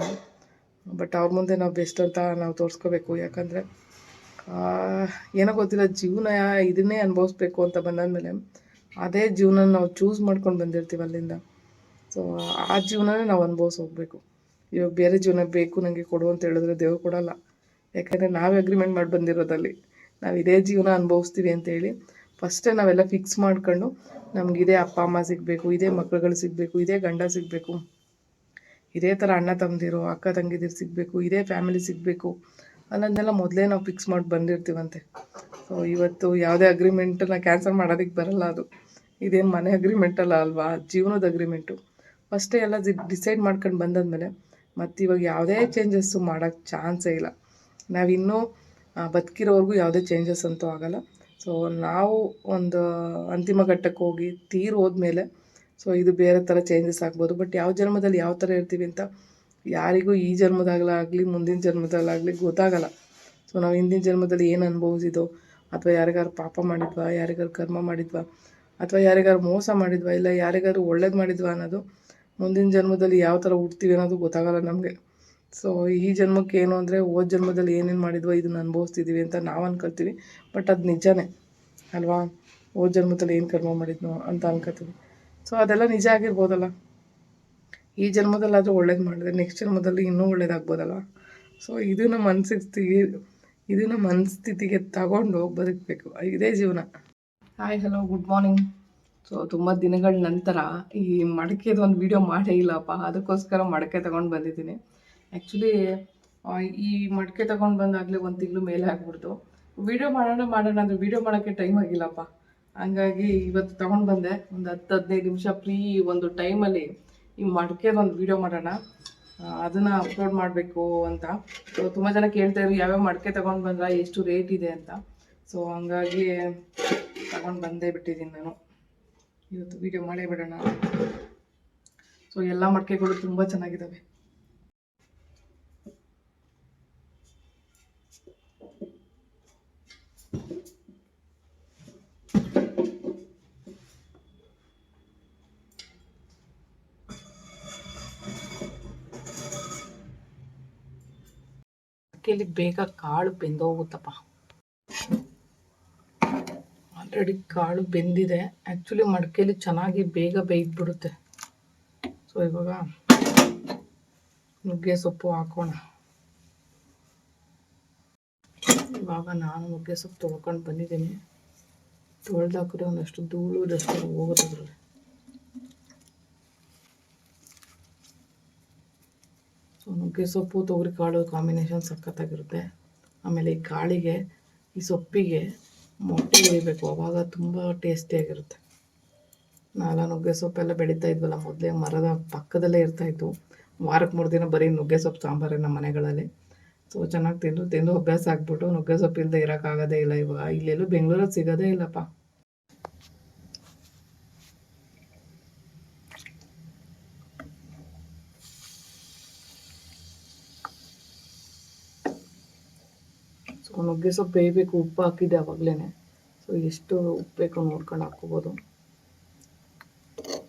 ಬಟ್ ಅವ್ರ ಮುಂದೆ ನಾವು ಬೆಸ್ಟ್ ಅಂತ ನಾವು ತೋರಿಸ್ಕೋಬೇಕು. ಯಾಕಂದರೆ ಏನೋ ಗೊತ್ತಿಲ್ಲ, ಜೀವನ ಇದನ್ನೇ ಅನುಭವಿಸ್ಬೇಕು ಅಂತ ಬಂದಾದಮೇಲೆ ಅದೇ ಜೀವನ ನಾವು ಚೂಸ್ ಮಾಡ್ಕೊಂಡು ಬಂದಿರ್ತೀವಿ ಅಲ್ಲಿಂದ. ಸೊ ಆ ಜೀವನನೇ ನಾವು ಅನುಭವಿಸಿ ಹೋಗಬೇಕು. ಇವಾಗ ಬೇರೆ ಜೀವನ ಬೇಕು ನನಗೆ ಕೊಡು ಅಂತ ಹೇಳಿದ್ರೆ ದೇವ್ರು ಕೊಡೋಲ್ಲ. ಯಾಕಂದರೆ ನಾವೇ ಅಗ್ರಿಮೆಂಟ್ ಮಾಡಿ ಬಂದಿರೋದಲ್ಲಿ ನಾವು ಇದೇ ಜೀವನ ಅನುಭವಿಸ್ತೀವಿ ಅಂತೇಳಿ ಫಸ್ಟೇ ನಾವೆಲ್ಲ ಫಿಕ್ಸ್ ಮಾಡ್ಕೊಂಡು ನಮಗಿದೇ ಅಪ್ಪ ಅಮ್ಮ ಸಿಗಬೇಕು, ಇದೇ ಮಕ್ಳುಗಳು ಸಿಗಬೇಕು, ಇದೇ ಗಂಡ ಸಿಗಬೇಕು, ಇದೇ ಥರ ಅಣ್ಣ ತಮ್ಮದಿರು ಅಕ್ಕ ತಂಗಿದಿರು ಸಿಗಬೇಕು, ಇದೇ ಫ್ಯಾಮಿಲಿ ಸಿಗಬೇಕು ಅನ್ನೋದನ್ನೆಲ್ಲ ಮೊದಲೇ ನಾವು ಫಿಕ್ಸ್ ಮಾಡಿ ಬಂದಿರ್ತೀವಂತೆ. ಸೊ ಇವತ್ತು ಯಾವುದೇ ಅಗ್ರಿಮೆಂಟನ್ನ ಕ್ಯಾನ್ಸಲ್ ಮಾಡೋದಕ್ಕೆ ಬರಲ್ಲ. ಅದು ಇದೇನು ಮನೆ ಅಗ್ರಿಮೆಂಟಲ್ಲ ಅಲ್ವಾ, ಜೀವನದ ಅಗ್ರಿಮೆಂಟು. ಫಸ್ಟೇ ಎಲ್ಲ ಡಿಸೈಡ್ ಮಾಡ್ಕೊಂಡು ಬಂದಾದ್ಮೇಲೆ ಮತ್ತು ಇವಾಗ ಯಾವುದೇ ಚೇಂಜಸ್ಸು ಮಾಡೋಕ್ಕೆ ಚಾನ್ಸೇ ಇಲ್ಲ. ನಾವಿನ್ನೂ ಬದುಕಿರೋವರೆಗೂ ಯಾವುದೇ ಚೇಂಜಸ್ ಅಂತೂ ಆಗೋಲ್ಲ. ಸೊ ನಾವು ಒಂದು ಅಂತಿಮ ಘಟ್ಟಕ್ಕೆ ಹೋಗಿ ಹೋದ್ಮೇಲೆ ಸೊ ಇದು ಬೇರೆ ಥರ ಚೇಂಜಸ್ ಆಗ್ಬೋದು. ಬಟ್ ಯಾವ ಜನ್ಮದಲ್ಲಿ ಯಾವ ಥರ ಇರ್ತೀವಿ ಅಂತ ಯಾರಿಗೂ ಈ ಜನ್ಮದಾಗಲಾಗಲಿ ಮುಂದಿನ ಜನ್ಮದಲ್ಲಾಗಲಿ ಗೊತ್ತಾಗಲ್ಲ. ಸೊ ನಾವು ಹಿಂದಿನ ಜನ್ಮದಲ್ಲಿ ಏನು ಅನುಭವಿಸಿದೋ, ಅಥವಾ ಯಾರಿಗಾರು ಪಾಪ ಮಾಡಿದ್ವಾ, ಯಾರಿಗಾರು ಕರ್ಮ ಮಾಡಿದ್ವಾ, ಅಥವಾ ಯಾರಿಗಾರು ಮೋಸ ಮಾಡಿದ್ವಾ, ಇಲ್ಲ ಯಾರಿಗಾರು ಒಳ್ಳೇದು ಮಾಡಿದ್ವಾ ಅನ್ನೋದು ಮುಂದಿನ ಜನ್ಮದಲ್ಲಿ ಯಾವ ಥರ ಹುಡ್ತೀವಿ ಅನ್ನೋದು ಗೊತ್ತಾಗಲ್ಲ ನಮಗೆ. ಸೊ ಈ ಜನ್ಮಕ್ಕೆ ಏನು ಅಂದರೆ ಹೋದ ಜನ್ಮದಲ್ಲಿ ಏನೇನು ಮಾಡಿದ್ವೋ ಇದನ್ನು ಅನುಭವಿಸ್ತಿದ್ದೀವಿ ಅಂತ ನಾವು ಅನ್ಕೊಳ್ತೀವಿ. ಬಟ್ ಅದು ನಿಜನೇ ಅಲ್ವಾ, ಹೋದ ಜನ್ಮದಲ್ಲಿ ಏನು ಕರ್ಮ ಮಾಡಿದ್ನೋ ಅಂತ ಅನ್ಕೋತೀವಿ. ಸೊ ಅದೆಲ್ಲ ನಿಜ ಆಗಿರ್ಬೋದಲ್ಲ. ಈ ಜನ್ಮದಲ್ಲಾದರೂ ಒಳ್ಳೇದು ಮಾಡಿದ್ರೆ ನೆಕ್ಸ್ಟ್ ಜನ್ಮದಲ್ಲಿ ಇನ್ನೂ ಒಳ್ಳೇದಾಗ್ಬೋದಲ್ಲ. ಸೊ ಇದನ್ನು ಮನಸ್ಥಿತಿಗೆ ತಗೊಂಡು ಬದುಕಬೇಕು, ಇದೇ ಜೀವನ. Hi hello good morning. So ತುಂಬ ದಿನಗಳ ನಂತರ ಈ ಮಡಕೆದು ಒಂದು ವೀಡಿಯೋ ಮಾಡೇ ಇಲ್ಲಪ್ಪ, ಅದಕ್ಕೋಸ್ಕರ ಮಡಕೆ ತೊಗೊಂಡು ಬಂದಿದ್ದೀನಿ. ಆ್ಯಕ್ಚುಲಿ ಈ ಮಡಕೆ ತೊಗೊಂಡು ಬಂದಾಗಲೇ 1 ತಿಂಗಳು ಮೇಲೆ ಆಗ್ಬಿಡ್ತು. ವೀಡಿಯೋ ಮಾಡೋಣ ಅಂದರೆ ವೀಡಿಯೋ ಮಾಡೋಕ್ಕೆ ಟೈಮ್ ಆಗಿಲ್ಲಪ್ಪ. ಹಂಗಾಗಿ ಇವತ್ತು ತೊಗೊಂಡು ಬಂದೆ. ಒಂದು 10-15 ನಿಮಿಷ ಫ್ರೀ ಒಂದು ಟೈಮಲ್ಲಿ ಈ ಮಡಕೆದು ಒಂದು ವೀಡಿಯೋ ಮಾಡೋಣ, ಅದನ್ನು ಅಪ್ಲೋಡ್ ಮಾಡಬೇಕು ಅಂತ. ಸೊ ತುಂಬ ಜನ ಕೇಳ್ತಾಯಿದ್ರು ಯಾವ್ಯಾವ ಮಡಕೆ ತೊಗೊಂಡು ಬಂದ್ರೆ ಎಷ್ಟು ರೇಟ್ ಇದೆ ಅಂತ. ಸೊ ಹಂಗಾಗಿ ತೊಗೊಂಡು ಬಂದೇ ಬಿಟ್ಟಿದ್ದೀನಿ ನಾನು. ಇವತ್ತು ವೀಡಿಯೋ ಮಾಡೇ ಬಿಡೋಣ. ಸೊ ಎಲ್ಲ ಮಡಕೆಗಳು ತುಂಬ ಚೆನ್ನಾಗಿದ್ದಾವೆ. ಮಡಕೆಯಲ್ಲಿ ಬೇಗ ಕಾಳು ಬೆಂದೋಗುತ್ತಪ್ಪ. ಆಲ್ರೆಡಿ ಕಾಳು ಬೆಂದಿದೆ. ಆ್ಯಕ್ಚುಲಿ ಮಡಕೆಯಲ್ಲಿ ಚೆನ್ನಾಗಿ ಬೇಗ ಬೇಯ್ದುಬಿಡುತ್ತೆ. ಸೊ ಇವಾಗ ನುಗ್ಗೆ ಸೊಪ್ಪು ಹಾಕೋಣ. ಇವಾಗ ನಾನು ನುಗ್ಗೆ ಸೊಪ್ಪು ತೊಳ್ಕೊಂಡು ಬಂದಿದ್ದೀನಿ. ತೊಳೆದಾಕಿದ್ರೆ ಒಂದಷ್ಟು ಧೂಳು ಇದಷ್ಟು ಹೋಗುತ್ತೆ ಅದರಲ್ಲಿ. ಸೊ ನುಗ್ಗೆ ಸೊಪ್ಪು ತೊಗರಿ ಕಾಳು ಕಾಂಬಿನೇಷನ್ ಸಖತ್ತಾಗಿರುತ್ತೆ. ಆಮೇಲೆ ಈ ಕಾಳಿಗೆ ಈ ಸೊಪ್ಪಿಗೆ ಮೊಟ್ಟೆ ಹುರಿಬೇಕು, ಆವಾಗ ತುಂಬ ಟೇಸ್ಟಿಯಾಗಿರುತ್ತೆ. ನಾವೆಲ್ಲ ನುಗ್ಗೆ ಸೊಪ್ಪೆಲ್ಲ ಬೆಳೀತಾ ಇದ್ವಲ್ಲ ಮೊದಲೇ, ಮರದ ಪಕ್ಕದಲ್ಲೇ ಇರ್ತಾಯಿತ್ತು. ವಾರಕ್ಕೆ 3 ದಿನ ಬರೀ ನುಗ್ಗೆ ಸೊಪ್ಪು ಸಾಂಬಾರೇ ನಮ್ಮ ಮನೆಗಳಲ್ಲಿ. ಸೊ ಚೆನ್ನಾಗಿ ತಿಂದು ತಿಂದು ಅಭ್ಯಾಸ ಆಗ್ಬಿಟ್ಟು ನುಗ್ಗೆ ಸೊಪ್ಪಿಲ್ಲದೆ ಇರೋಕ್ಕಾಗೋದೇ ಇಲ್ಲ ಇವಾಗ. ಇಲ್ಲೆಲ್ಲೂ ಬೆಂಗಳೂರಲ್ಲಿ ಸಿಗೋದೇ ಇಲ್ಲಪ್ಪ. ಸೊ ನುಗ್ಗೆ ಸೊಪ್ಪು ಬೇಯಬೇಕು, ಉಪ್ಪು ಹಾಕಿದ್ದೆ ಅವಾಗಲೇ. ಸೊ ಎಷ್ಟು ಉಪ್ಪು ಬೇಕು ನೋಡ್ಕೊಂಡು ಹಾಕ್ಕೋಬೋದು.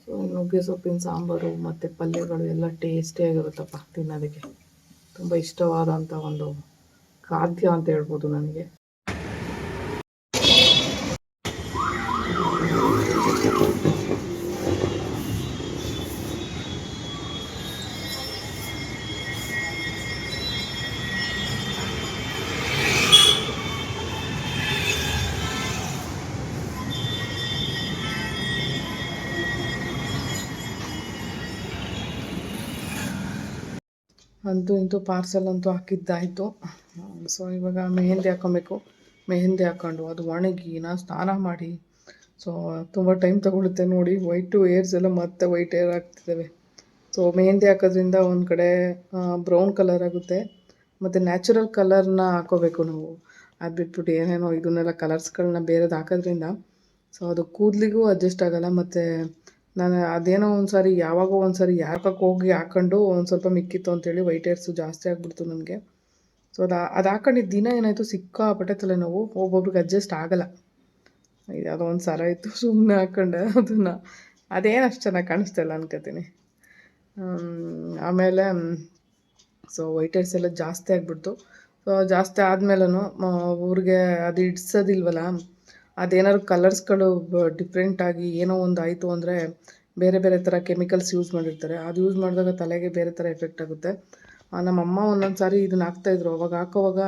ಸೊ ನುಗ್ಗೆ ಸೊಪ್ಪಿನ ಸಾಂಬಾರು ಮತ್ತು ಪಲ್ಯಗಳು ಎಲ್ಲ ಟೇಸ್ಟಿಯಾಗಿರುತ್ತಪ್ಪ ತಿನ್ನೋದಕ್ಕೆ. ತುಂಬ ಇಷ್ಟವಾದಂಥ ಒಂದು ಖಾದ್ಯ ಅಂತ ಹೇಳ್ಬೋದು ನನಗೆ. ಅಂತೂ ಇಂತೂ ಪಾರ್ಸಲ್ ಅಂತೂ ಹಾಕಿದ್ದಾಯಿತು. ಸೊ ಇವಾಗ ಮೆಹಂದಿ ಹಾಕ್ಕೊಬೇಕು. ಮೆಹಂದಿ ಹಾಕ್ಕೊಂಡು ಅದು ಒಣಗಿ ನಾನು ಸ್ನಾನ ಮಾಡಿ, ಸೊ ತುಂಬ ಟೈಮ್ ತೊಗೊಳುತ್ತೆ ನೋಡಿ. ವೈಟು ಏರ್ಸ್ ಎಲ್ಲ ಮತ್ತೆ ವೈಟ್ ಏರ್ ಆಗ್ತಿದ್ದಾವೆ. ಸೊ ಮೆಹಂದಿ ಹಾಕೋದ್ರಿಂದ ಒಂದು ಕಡೆ ಬ್ರೌನ್ ಕಲರ್ ಆಗುತ್ತೆ, ಮತ್ತು ನ್ಯಾಚುರಲ್ ಕಲರ್ನ ಹಾಕೋಬೇಕು ನಾವು. ಅದು ಬಿಟ್ಬಿಟ್ಟು ಏನೇನೋ ಇದನ್ನೆಲ್ಲ ಕಲರ್ಸ್ಗಳನ್ನ ಬೇರೆದು ಹಾಕೋದ್ರಿಂದ ಸೊ ಅದು ಕೂದಲಿಗೂ ಅಡ್ಜಸ್ಟ್ ಆಗೋಲ್ಲ. ಮತ್ತು ನಾನು ಅದೇನೋ ಒಂದು ಸಾರಿ ಯಾವಾಗೋ ಒಂದು ಸಾರಿ ಯಾಕಕ್ಕೆ ಹೋಗಿ ಹಾಕ್ಕೊಂಡು ಒಂದು ಸ್ವಲ್ಪ ಮಿಕ್ಕಿತ್ತು ಅಂತೇಳಿ ವೈಟ್ ಏರ್ಸು ಜಾಸ್ತಿ ಆಗಿಬಿಡ್ತು ನನಗೆ. ಸೊ ಅದು ಹಾಕೊಂಡಿದ್ದ ದಿನ ಏನಾಯಿತು, ಸಿಕ್ಕಾಪಟ್ಟೆ ತಲೆನೋವು. ಒಬ್ಬೊಬ್ರಿಗೆ ಅಡ್ಜಸ್ಟ್ ಆಗೋಲ್ಲ. ಯಾವುದೋ ಒಂದು ಸರ ಇತ್ತು, ಸುಮ್ಮನೆ ಹಾಕ್ಕೊಂಡೆ ಅದನ್ನು. ಅದೇನು ಅಷ್ಟು ಚೆನ್ನಾಗಿ ಕಾಣಿಸ್ತಾ ಇಲ್ಲ ಅನ್ಕೋತೀನಿ. ಆಮೇಲೆ ಸೊ ವೈಟ್ ಏರ್ಸ್ ಎಲ್ಲ ಜಾಸ್ತಿ ಆಗಿಬಿಡ್ತು. ಸೊ ಜಾಸ್ತಿ ಆದಮೇಲೂ ಊರಿಗೆ ಅದು ಇಡ್ಸೋದಿಲ್ವಲ್ಲ, ಅದೇನಾದ್ರು ಕಲರ್ಸ್ಗಳು ಡಿಫ್ರೆಂಟಾಗಿ ಏನೋ ಒಂದು ಆಯಿತು ಅಂದರೆ ಬೇರೆ ಬೇರೆ ಥರ ಕೆಮಿಕಲ್ಸ್ ಯೂಸ್ ಮಾಡಿರ್ತಾರೆ. ಅದು ಯೂಸ್ ಮಾಡಿದಾಗ ತಲೆಗೆ ಬೇರೆ ಥರ ಎಫೆಕ್ಟ್ ಆಗುತ್ತೆ. ನಮ್ಮಮ್ಮ ಒಂದೊಂದು ಸಾರಿ ಇದನ್ನ ಹಾಕ್ತಾಯಿದ್ರು. ಅವಾಗ ಹಾಕೋವಾಗ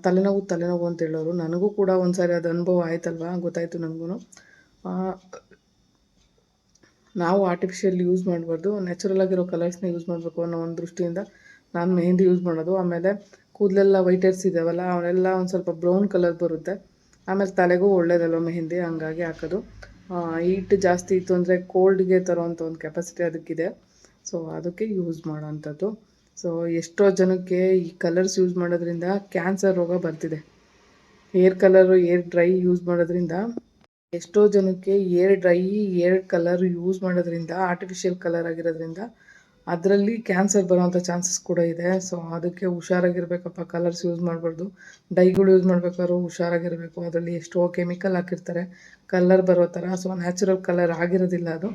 ತಲೆನೋವು ಅಂತ ಹೇಳೋರು. ನನಗೂ ಕೂಡ ಒಂದು ಸಾರಿ ಅದು ಅನುಭವ ಆಯ್ತಲ್ವ, ಗೊತ್ತಾಯಿತು ನನಗೂ. ನಾವು ಆರ್ಟಿಫಿಷಿಯಲ್ ಯೂಸ್ ಮಾಡಬಾರ್ದು, ನ್ಯಾಚುರಲ್ ಆಗಿರೋ ಕಲರ್ಸ್ನ ಯೂಸ್ ಮಾಡಬೇಕು ಅನ್ನೋ ಒಂದು ದೃಷ್ಟಿಯಿಂದ ನಾನು ಮೆಹಂದಿ ಯೂಸ್ ಮಾಡೋದು. ಆಮೇಲೆ ಕೂದಲೆಲ್ಲ ವೈಟ್ ಏರ್ಸ್ ಇದ್ದಾವಲ್ಲ, ಅವನ್ನೆಲ್ಲ ಒಂದು ಸ್ವಲ್ಪ ಬ್ರೌನ್ ಕಲರ್ ಬರುತ್ತೆ. ಆಮೇಲೆ ತಲೆಗೂ ಒಳ್ಳೇದಲ್ವ ಮೆಹಂದಿ, ಹಂಗಾಗಿ ಹಾಕೋದು. ಹೀಟ್ ಜಾಸ್ತಿ ಇತ್ತು ಅಂದರೆ ಕೋಲ್ಡ್ಗೆ ತರೋವಂಥ ಒಂದು ಕೆಪಾಸಿಟಿ ಅದಕ್ಕಿದೆ. ಸೊ ಅದಕ್ಕೆ ಯೂಸ್ ಮಾಡೋವಂಥದ್ದು. ಸೊ ಎಷ್ಟೋ ಜನಕ್ಕೆ ಈ ಕಲರ್ಸ್ ಯೂಸ್ ಮಾಡೋದ್ರಿಂದ ಕ್ಯಾನ್ಸರ್ ರೋಗ ಬರ್ತಿದೆ. Air colour, air dry use ಮಾಡೋದ್ರಿಂದ ಎಷ್ಟೋ ಜನಕ್ಕೆ ಏರ್ ಕಲರ್ ಯೂಸ್ ಮಾಡೋದ್ರಿಂದ, ಆರ್ಟಿಫಿಷಿಯಲ್ ಕಲರ್ ಆಗಿರೋದ್ರಿಂದ ಅದರಲ್ಲಿ ಕ್ಯಾನ್ಸರ್ ಬರೋವಂಥ ಚಾನ್ಸಸ್ ಕೂಡ ಇದೆ. ಸೊ ಅದಕ್ಕೆ ಹುಷಾರಾಗಿರ್ಬೇಕಪ್ಪ. ಕಲರ್ಸ್ ಯೂಸ್ ಮಾಡಬಾರ್ದು. ಡೈಗಳು ಯೂಸ್ ಮಾಡ್ಬೇಕಾದ್ರೂ ಹುಷಾರಾಗಿರಬೇಕು. ಅದರಲ್ಲಿ ಎಷ್ಟೋ ಕೆಮಿಕಲ್ ಹಾಕಿರ್ತಾರೆ ಕಲರ್ ಬರೋ ಥರ. ಸೊ ನ್ಯಾಚುರಲ್ ಕಲರ್ ಆಗಿರೋದಿಲ್ಲ ಅದು.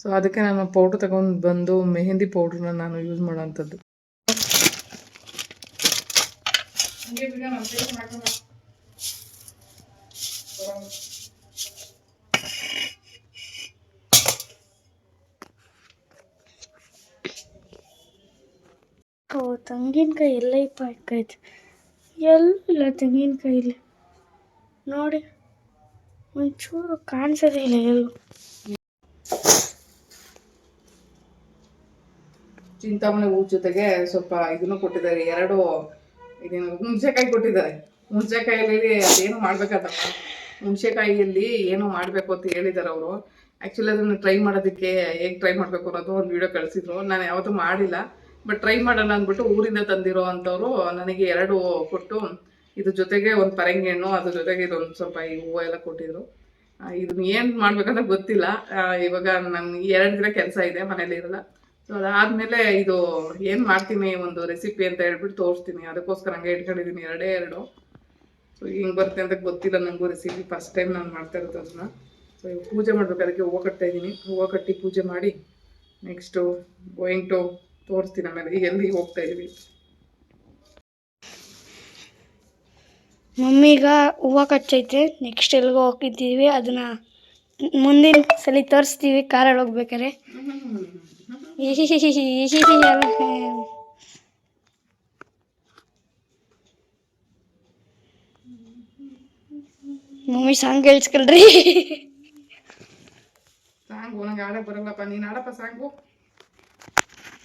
ಸೊ ಅದಕ್ಕೆ ನಾನು ಪೌಡ್ರ್ ತಗೊಂಡು ಬಂದು ಮೆಹಂದಿ ಪೌಡ್ರನ್ನ ನಾನು ಯೂಸ್ ಮಾಡೋವಂಥದ್ದು. ತೆಂಗಿನಕಾಯಿ ಎಲ್ಲ ಇಪ್ಪಾಯ್ತು, ಎಲ್ಲ ತೆಂಗಿನಕಾಯಿಲಿ ನೋಡಿ, ಒಂಚೂರು ಕಾಣಿಸೋದೇ ಇಲ್ಲ ಎಲ್ಲೂ. ಚಿಂತಾಮಣಿ ಹೂ ಜೊತೆಗೆ ಸ್ವಲ್ಪ ಇದನ್ನು ಕೊಟ್ಟಿದ್ದಾರೆ, 2 ಇದೇನು ಹುಣಸೆಕಾಯಿ ಕೊಟ್ಟಿದ್ದಾರೆ. ಹುಣಸೆಕಾಯಲ್ಲಿ ಅದೇನು ಮಾಡಬೇಕಾದಪ್ಪ, ಹುಣಸೆಕಾಯಿಯಲ್ಲಿ ಏನೋ ಮಾಡಬೇಕು ಅಂತ ಹೇಳಿದ್ದಾರೆ ಅವರು. ಆ್ಯಕ್ಚುಲಿ ಅದನ್ನು ಟ್ರೈ ಮಾಡೋದಕ್ಕೆ ಹೇಗೆ ಟ್ರೈ ಮಾಡಬೇಕು ಅನ್ನೋದು ಒಂದು ವೀಡಿಯೋ ಕಳಿಸಿದ್ರು. ನಾನು ಯಾವತ್ತೂ ಮಾಡಿಲ್ಲ, ಬಟ್ ಟ್ರೈ ಮಾಡೋಣ ಅಂದ್ಬಿಟ್ಟು ಊರಿಂದ ತಂದಿರೋ ಅಂಥವ್ರು ನನಗೆ 2 ಕೊಟ್ಟು, ಇದ್ರ ಜೊತೆಗೆ ಒಂದು ಪರಂಗಿ ಹಣ್ಣು, ಅದ್ರ ಜೊತೆಗೆ ಇದೊಂದು ಸ್ವಲ್ಪ ಈ ಹೂವು ಎಲ್ಲ ಕೊಟ್ಟಿದ್ರು. ಇದನ್ನ ಏನು ಮಾಡ್ಬೇಕಂತ ಗೊತ್ತಿಲ್ಲ. ಇವಾಗ ನನಗೆ 2 ದಿನ ಕೆಲಸ ಇದೆ, ಮನೇಲಿ ಇರಲ್ಲ. ಸೊ ಅದಾದಮೇಲೆ ಇದು ಏನು ಮಾಡ್ತೀನಿ ಒಂದು ರೆಸಿಪಿ ಅಂತ ಹೇಳ್ಬಿಟ್ಟು ತೋರಿಸ್ತೀನಿ. ಅದಕ್ಕೋಸ್ಕರ ಹಂಗೆ ಇಟ್ಕೊಂಡಿದ್ದೀನಿ 2. ಸೊ ಹಿಂಗೆ ಬರುತ್ತೆ ಅಂತ ಗೊತ್ತಿಲ್ಲ ನನಗೂ ರೆಸಿಪಿ. ಫಸ್ಟ್ ಟೈಮ್ ನಾನು ಮಾಡ್ತಾ ಇರೋದು ಅದನ್ನ. ಸೊ ಇವಾಗ ಪೂಜೆ ಮಾಡಬೇಕು, ಅದಕ್ಕೆ ಹೂವು ಕಟ್ತಾಯಿದ್ದೀನಿ. ಹೂವು ಕಟ್ಟಿ ಪೂಜೆ ಮಾಡಿ ನೆಕ್ಸ್ಟು ಗೋಯಿಂಗ್ ಟು ತೋರಿಸ್ತೀನಿ ಆಮೇಲೆ ಈಗ ಎಲ್ಲಿಗೆ ಹೋಗ್ತಾಯಿದ್ದೀವಿ. ಮಮ್ಮೀಗ ಹೂವು ಕಚ್ಚೈತೆ, ನೆಕ್ಸ್ಟ್ ಎಲ್ಲಿಗೋ ಹೋಗಿದ್ದೀವಿ. ಅದನ್ನು ಮುಂದಿನ ಸಲ ತೋರಿಸ್ತೀವಿ ಕಾರಲ್ಲಿ ಹೋಗ್ಬೇಕಾರೆ. Mummy song ಕೇಳಿಸ್ಕೊಳ್ರಿ. ಸಾಂಗು ನಂಗೆ ಆಡಕ್ಕೆ ಬರಲ್ಲಪ್ಪ, ನೀನು ಆಡಪ್ಪ ಸಾಂಗು.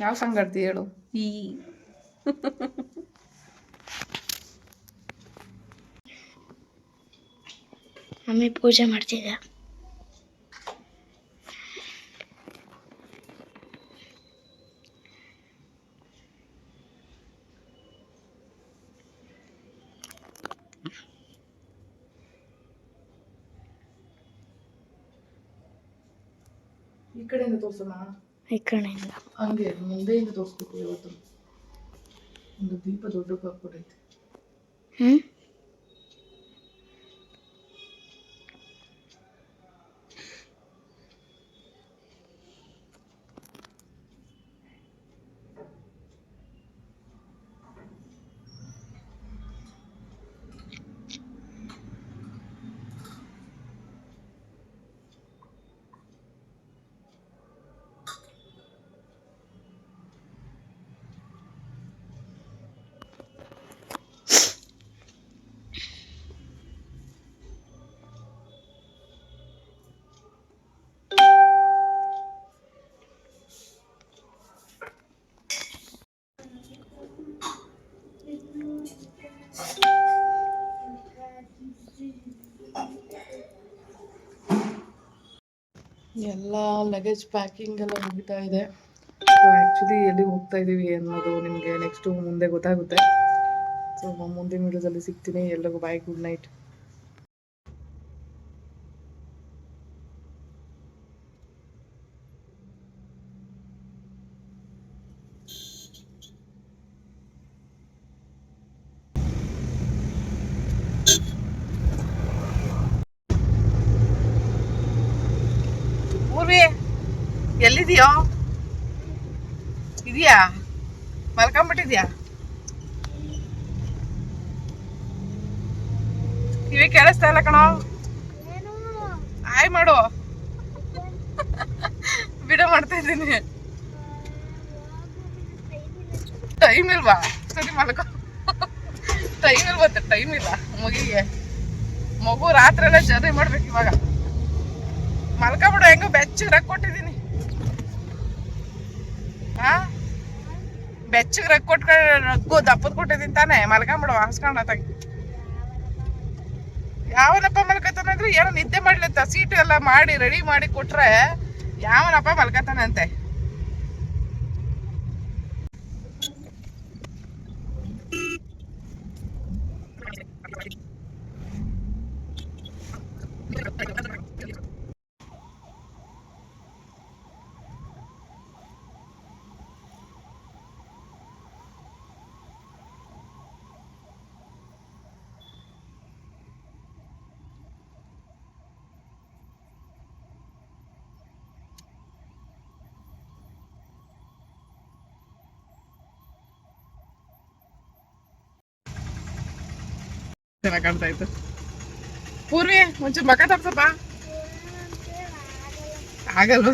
ಯಾವ ಸಾಂಗ್ ಆಡ್ತೀಯ ಹೇಳು. ಮಮ್ಮಿ ಪೂಜೆ ಮಾಡ್ತಿದ್ದ. ಈ ಕಡೆಯಿಂದ ತೋರ್ಸೋಣ. ಈ ಕಡೆಯಿಂದ ಹಂಗೆ ಮುಂದೆಯಿಂದ ತೋರಿಸ್ಬೇಕು. ಇವತ್ತು ಒಂದು ದೀಪ ದೊಡ್ಡ ಹಾಕ್ಬಿಟ್ಟೈತೆ. ಎಲ್ಲ ಲಗೇಜ್ ಪ್ಯಾಕಿಂಗ್ ಎಲ್ಲ ಮುಗಿತಾ ಇದೆ. ಸೊ ಆ್ಯಕ್ಚುಲಿ ಎಲ್ಲಿಗೆ ಹೋಗ್ತಾ ಇದ್ದೀವಿ ಅನ್ನೋದು ನಿಮಗೆ ನೆಕ್ಸ್ಟು ಮುಂದೆ ಗೊತ್ತಾಗುತ್ತೆ. ಸೊ ಮುಂದಿನ ವಿಡಿಯೋದಲ್ಲಿ ಸಿಗ್ತೀನಿ. ಎಲ್ರಿಗೂ ಬಾಯ್, ಗುಡ್ ನೈಟ್. ಪೂರ್ವಿ ಎಲ್ಲಿದೆಯೋ? ಇದೆಯಾ? ಮಲ್ಕೊಂಬಿಟ್ಟಿದ್ಯಾ? ಕಿವಿ ಕೇಳಿಸ್ತಾ ಇಲ್ಲ ಕಣೋ. ಆಯ್ ಮಾಡು. ವಿಡಿಯೋ ಮಾಡ್ತಾ ಇದ್ದೀನಿ. ಟೈಮ್ ಇಲ್ವಾ? ಸರಿ ಮಲ್ಕೊ. ಟೈಮ್ ಇಲ್ವತ್ತೆ? ಟೈಮ್ ಇಲ್ಲ ಮಗಿಗೆ. ಮಗು ರಾತ್ರಿ ಎಲ್ಲ ಜರ್ನಿ ಮಾಡ್ಬೇಕು ಇವಾಗ. ಮಲ್ಕೊಬಿಡು. ಹೆಂಗೋ ಬೆಚ್ಚಗೆ ರಗ್ ಕೊಟ್ಟಿದ್ದೀನಿ. ಹಾ, ಬೆಚ್ಚಗೆ ರಗ್ ರಗ್ಗು ದಪ್ಪದ್ ಕೊಟ್ಟಿದ್ದೀನಿ ತಾನೆ. ಮಲ್ಕೊಂಬಿಡು ಹಾಸ್ಕೊಂಡ ತಗಿ. ಯಾವನಪ್ಪ ಮಲ್ಕತಾನೆ ಅಂದ್ರೆ ಏನೋ ನಿದ್ದೆ ಮಾಡ್ಲತ್ತ. ಸೀಟು ಎಲ್ಲ ಮಾಡಿ ರೆಡಿ ಮಾಡಿ ಕೊಟ್ರೆ ಯಾವನಪ್ಪ ಮಲ್ಕತಾನೆ ಅಂತೆ. ಚೆನ್ನಾಗಿ ಕಾಣ್ತಾ ಇತ್ತು. ಪೂರ್ವಿ ಒಂಚೂರು ಮಕ ತೋರ್ಸಪ್ಪ. ಆಗಲ್ವ?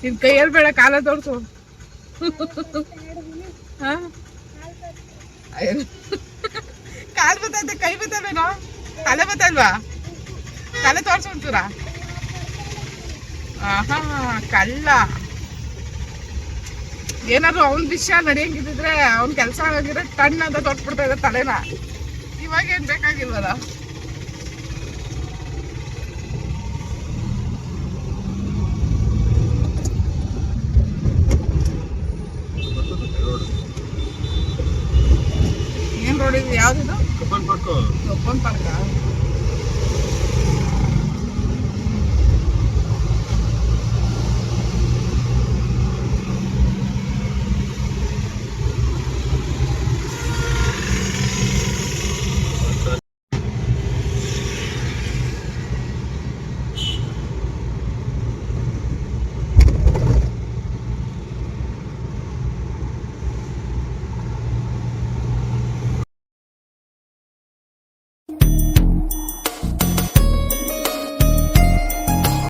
ನಿನ್ ಕೈಯಲ್ಲಿ ಬೇಡ, ಕಾಲ ತೋರ್ಸು. ಕಾಲು ಬತ್ತೈತೆ, ಕೈ ಬತ್ತಲ್ವೇನೋ? ತಲೆ ಬತ್ತಲ್ವಾ? ತಲೆ ತೋರ್ಸು ಒಂಚೂರ. ಆಹಾ, ಕಳ್ಳ. ಏನಾದ್ರು ಅವನ್ ವಿಷಯ ನಡೆಯಂಗಿದ್ರೆ ಅವ್ನ್ ಕೆಲಸ ಆಗಿದ್ರೆ ಟಣ್ ಅಂತ ತೊಟ್ಬಿಡ್ತಾ ಇದ್ದ ತಲೆನ. ಇವಾಗ ಏನ್ ಬೇಕಾಗಿಲ್ವಲ್ಲ. ಏನ್ ರೋಡ್ ಇದು? ಯಾವ್ದಿದು? ಕಬ್ಬನ್ ಪಾರ್ಕ್.